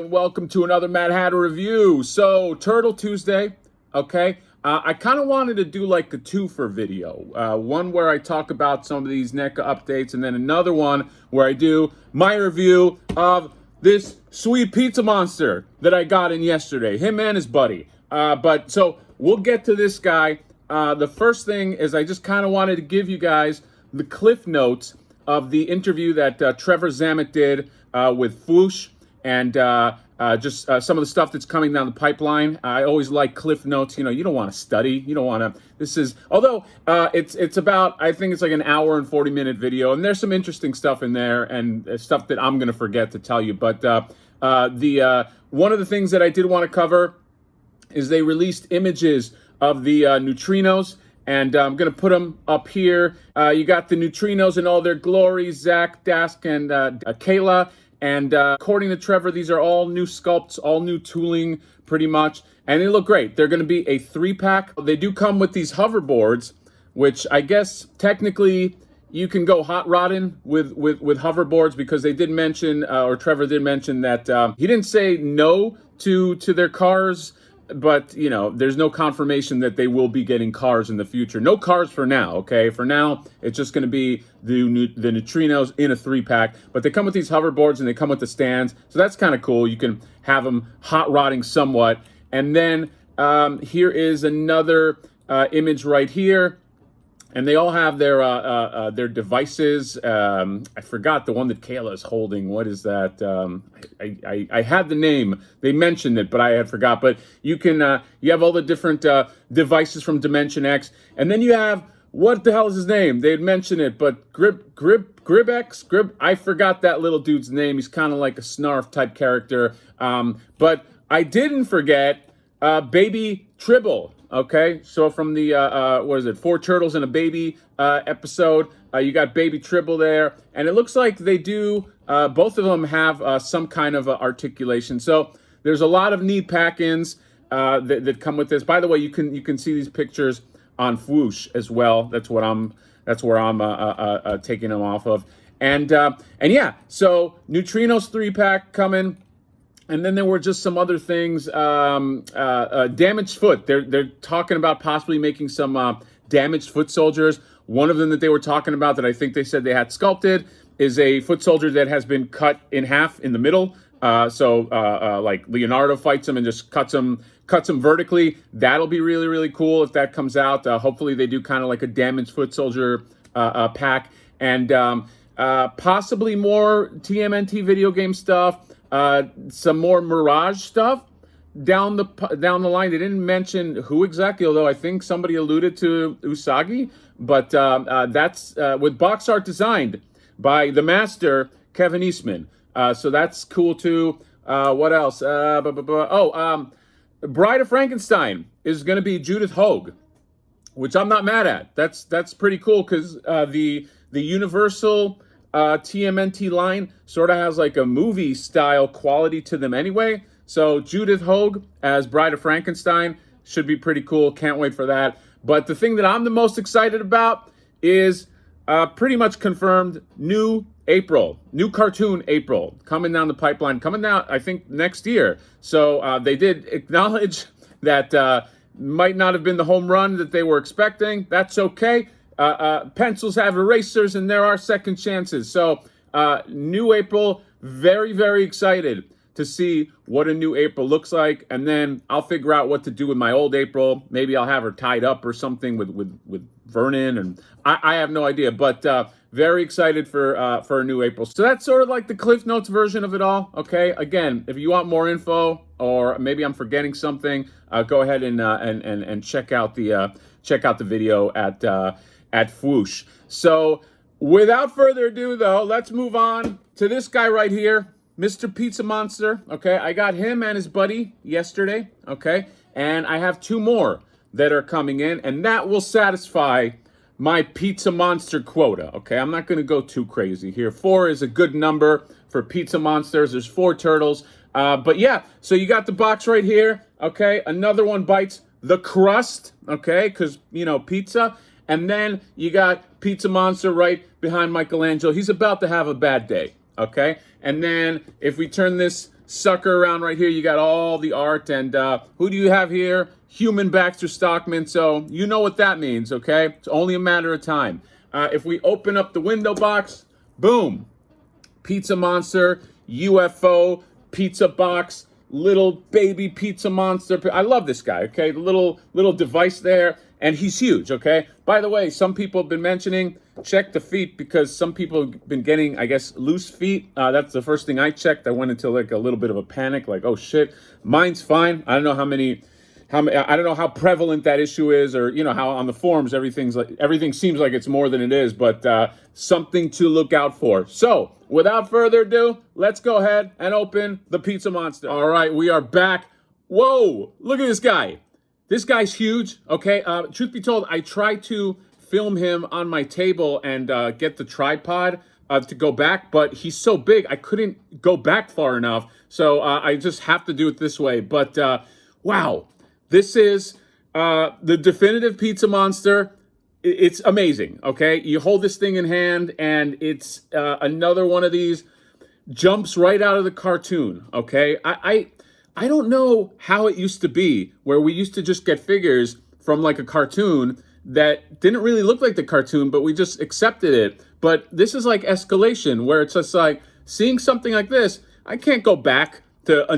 and welcome to another Mad Hatter review. So, Turtle Tuesday, okay? I kind of wanted to do like a twofer video. One where I talk about some of these NECA updates, and then another one where I do my review of this sweet pizza monster that I got in yesterday, him and his buddy. So, we'll get to this guy. The first thing is I just kind of wanted to give you guys the cliff notes of the interview that Trevor Zammit did with Fwoosh, and just some of the stuff that's coming down the pipeline. I always like cliff notes. You know, you don't want to study. You don't want to. This is, although it's about, I think it's like an hour and 40-minute video, and there's some interesting stuff in there and stuff that I'm gonna forget to tell you. But one of the things that I did want to cover is they released images of the neutrinos. And I'm going to put them up here. You got the neutrinos in all their glory, Zach, Dask, and Kayla. And according to Trevor, these are all new sculpts, all new tooling, pretty much. And they look great. They're going to be a 3-pack. They do come with these hoverboards, which I guess technically you can go hot rodding with hoverboards, because they did mention, or Trevor did mention that he didn't say no to their cars. But, you know, there's no confirmation that they will be getting cars in the future. No cars for now, okay? For now, it's just going to be the neutrinos in a 3-pack. But they come with these hoverboards, and they come with the stands. So that's kind of cool. You can have them hot rodding somewhat. And then here is another image right here. And they all have their devices. I forgot the one that Kayla is holding. What is that? I had the name. They mentioned it, but I had forgot. But you can you have all the different devices from Dimension X, and then you have, what the hell is his name? They had mentioned it, but Grib. I forgot that little dude's name. He's kind of like a Snarf type character. But I didn't forget Baby Tribble. Okay, so from the, what is it, 4 Turtles and a Baby episode, you got Baby Tribble there, and it looks like they do, both of them have some kind of articulation. So there's a lot of neat pack-ins that come with this. By the way, you can see these pictures on Fwoosh as well. That's where I'm taking them off of. And yeah, so Neutrinos 3-pack coming. And then there were just some other things. Damaged foot. They're talking about possibly making some damaged foot soldiers. One of them that they were talking about that I think they said they had sculpted is a foot soldier that has been cut in half in the middle. Like Leonardo fights him and just cuts him vertically. That'll be really, really cool if that comes out. Hopefully they do kind of like a damaged foot soldier pack. And possibly more TMNT video game stuff. Some more Mirage stuff down the line. They didn't mention who exactly, although I think somebody alluded to Usagi. But that's with box art designed by the master, Kevin Eastman. So that's cool too. What else? Bride of Frankenstein is going to be Judith Hoag, which I'm not mad at. That's pretty cool, because the Universal TMNT line sort of has like a movie style quality to them anyway. So Judith Hoag as Bride of Frankenstein should be pretty cool. Can't wait for that. But the thing that I'm the most excited about is pretty much confirmed new cartoon April coming down the pipeline, coming out I think next year. So they did acknowledge that might not have been the home run that they were expecting. That's okay. Pencils have erasers, and there are second chances. So, new April, very, very excited to see what a new April looks like. And then I'll figure out what to do with my old April. Maybe I'll have her tied up or something with Vernon, and I have no idea. But very excited for a new April. So that's sort of like the Cliff Notes version of it all. Okay. Again, if you want more info, or maybe I'm forgetting something, go ahead and check out the video at Fwoosh. So without further ado, though, let's move on to this guy right here, Mr. Pizza Monster. Okay, I got him and his buddy yesterday. Okay, and I have 2 more that are coming in, and that will satisfy my Pizza Monster quota. Okay, I'm not going to go too crazy here. 4 is a good number for Pizza Monsters. There's 4 turtles. But yeah, so you got the box right here. Okay, another one bites the crust. Okay, because, you know, pizza. And then you got Pizza Monster right behind Michelangelo. He's about to have a bad day, okay? And then if we turn this sucker around right here, you got all the art. And who do you have here? Human Baxter Stockman. So you know what that means, okay? It's only a matter of time. If we open up the window box, boom, Pizza Monster, UFO, pizza box, little baby Pizza Monster. I love this guy, okay? The little device there, and he's huge, okay? By the way, some people have been mentioning, check the feet, because some people have been getting, I guess, loose feet. That's the first thing I checked. I went into like a little bit of a panic, like, oh shit, mine's fine. I don't know I don't know how prevalent that issue is, or how on the forums everything seems like it's more than it is, but something to look out for. So without further ado, let's go ahead and open the Pizza Monster. All right, we are back. Whoa, look at this guy. This guy's huge. Okay, truth be told, I tried to film him on my table and get the tripod to go back, but he's so big I couldn't go back far enough, so I just have to do it this way. But wow. This is the definitive Pizza Monster. It's amazing, okay? You hold this thing in hand, and it's another one of these jumps right out of the cartoon, okay? I don't know how it used to be, where we used to just get figures from like a cartoon that didn't really look like the cartoon, but we just accepted it. But this is like escalation, where it's just like, seeing something like this, I can't go back to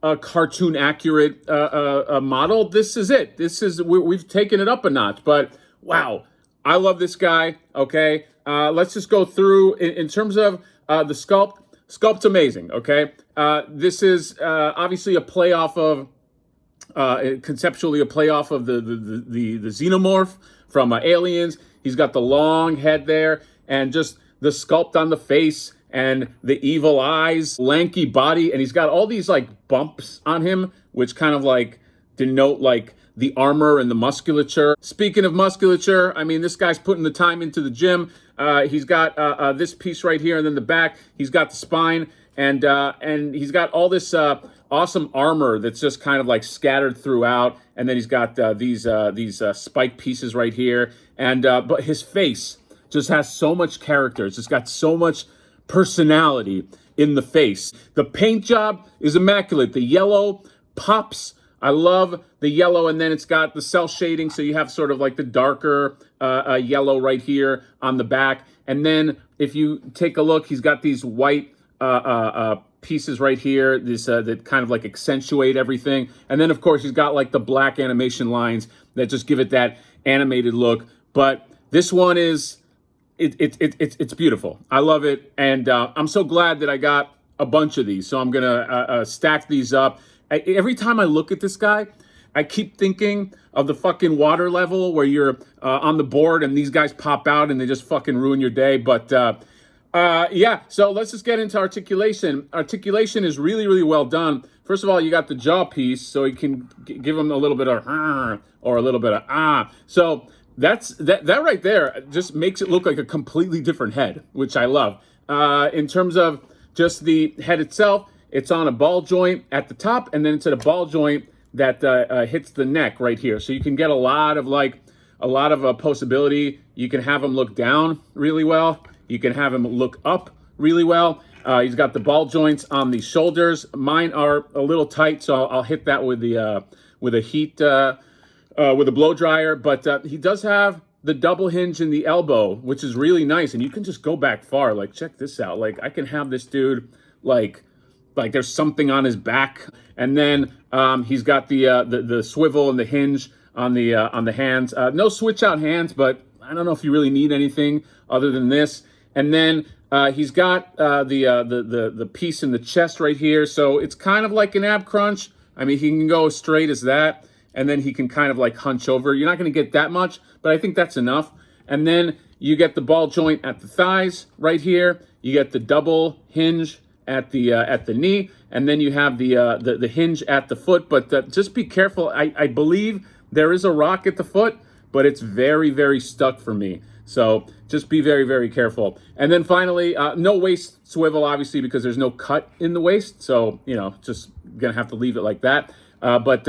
a cartoon accurate model. This is it. We've taken it up a notch. But wow, I love this guy. Okay, let's just go through in terms of the sculpt. Sculpt's amazing. Okay, this is obviously a play off of conceptually a play off of the xenomorph from Aliens. He's got the long head there, and just the sculpt on the face, and the evil eyes, lanky body, and he's got all these like bumps on him, which kind of like denote like the armor and the musculature. Speaking of musculature, I mean, this guy's putting the time into the gym. He's got this piece right here, and then the back. He's got the spine, and he's got all this awesome armor that's just kind of like scattered throughout. And then he's got these spike pieces right here, and but his face just has so much character. It's just got so much personality in the face. The paint job is immaculate. The yellow pops. I love the yellow, and then it's got the cell shading, so you have sort of like the darker yellow right here on the back. And then if you take a look, he's got these white pieces right here, that kind of like accentuate everything. And then of course he's got like the black animation lines that just give it that animated look. But this one is it's beautiful. I love it, and I'm so glad that I got a bunch of these. So I'm gonna stack these up. Every time I look at this guy, I keep thinking of the fucking water level where you're on the board and these guys pop out and they just fucking ruin your day. But yeah, so let's just get into articulation. Articulation is really, really well done. First of all, you got the jaw piece, so you can give him a little bit of or a little bit of So that right there just makes it look like a completely different head, which I love. In terms of just the head itself, it's on a ball joint at the top, and then it's at a ball joint that hits the neck right here. So you can get a lot of postability. You can have him look down really well. You can have him look up really well. He's got the ball joints on the shoulders. Mine are a little tight, so I'll hit that with a blow dryer. But he does have the double hinge in the elbow, which is really nice, and you can just go back far. Like, check this out. Like, I can have this dude like there's something on his back, and then he's got the swivel and the hinge on the hands. No switch out hands, but I don't know if you really need anything other than this. And then he's got the piece in the chest right here, so it's kind of like an ab crunch. I mean, he can go as straight as that, and then he can kind of like hunch over. You're not going to get that much, but I think that's enough. And then you get the ball joint at the thighs right here. You get the double hinge at the knee, and then you have the hinge at the foot. But just be careful. I believe there is a rock at the foot, but it's very, very stuck for me. So just be very, very careful. And then finally, no waist swivel, obviously, because there's no cut in the waist. So, just gonna have to leave it like that. But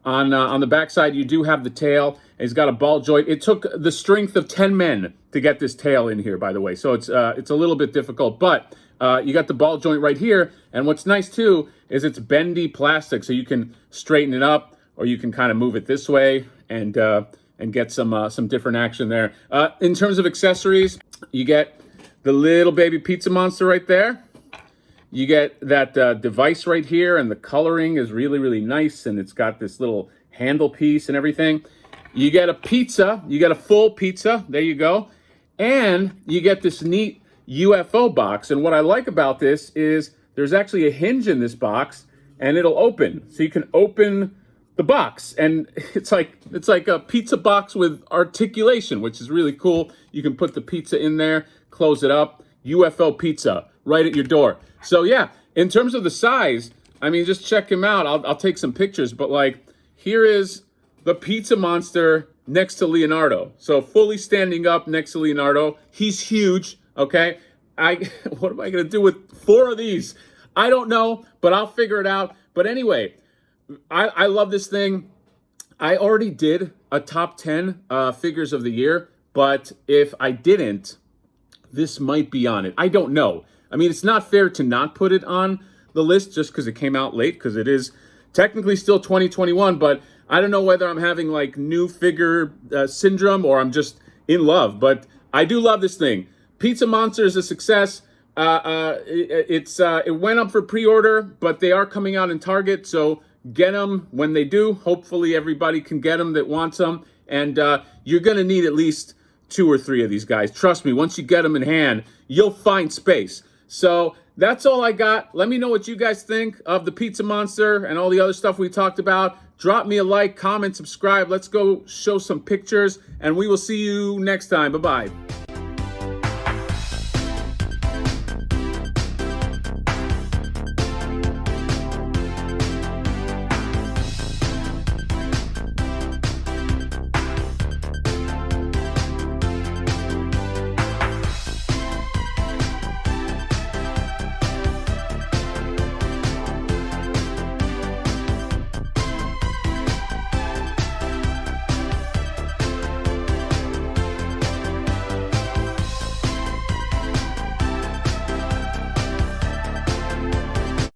on the backside, you do have the tail. He's got a ball joint. It took the strength of 10 men to get this tail in here, by the way. So it's a little bit difficult, but you got the ball joint right here. And what's nice too is it's bendy plastic, so you can straighten it up, or you can kind of move it this way and get some different action there. In terms of accessories, you get the little baby pizza monster right there. You get that device right here, and the coloring is really, really nice, and it's got this little handle piece and everything. You get a pizza. You get a full pizza. There you go. And you get this neat UFO box. And what I like about this is there's actually a hinge in this box, and it'll open. So you can open the box, and it's like a pizza box with articulation, which is really cool. You can put the pizza in there, close it up. UFO pizza right at your door. So yeah, in terms of the size, I mean, just check him out. I'll take some pictures, but like, here is the pizza monster next to Leonardo. So fully standing up next to Leonardo. He's huge, okay? What am I gonna do with 4 of these? I don't know, but I'll figure it out. But anyway, I love this thing. I already did a top 10 figures of the year, but if I didn't, this might be on it. I don't know. I mean, it's not fair to not put it on the list just because it came out late, because it is technically still 2021, but I don't know whether I'm having like new figure syndrome or I'm just in love, but I do love this thing. Pizza Monster is a success. It went up for pre-order, but they are coming out in Target, so get them when they do. Hopefully everybody can get them that wants them, and you're gonna need at least 2 or 3 of these guys. Trust me, once you get them in hand, you'll find space. So that's all I got. Let me know what you guys think of the Pizza Monster and all the other stuff we talked about. Drop me a like, comment, subscribe. Let's go show some pictures, and we will see you next time. Bye-bye.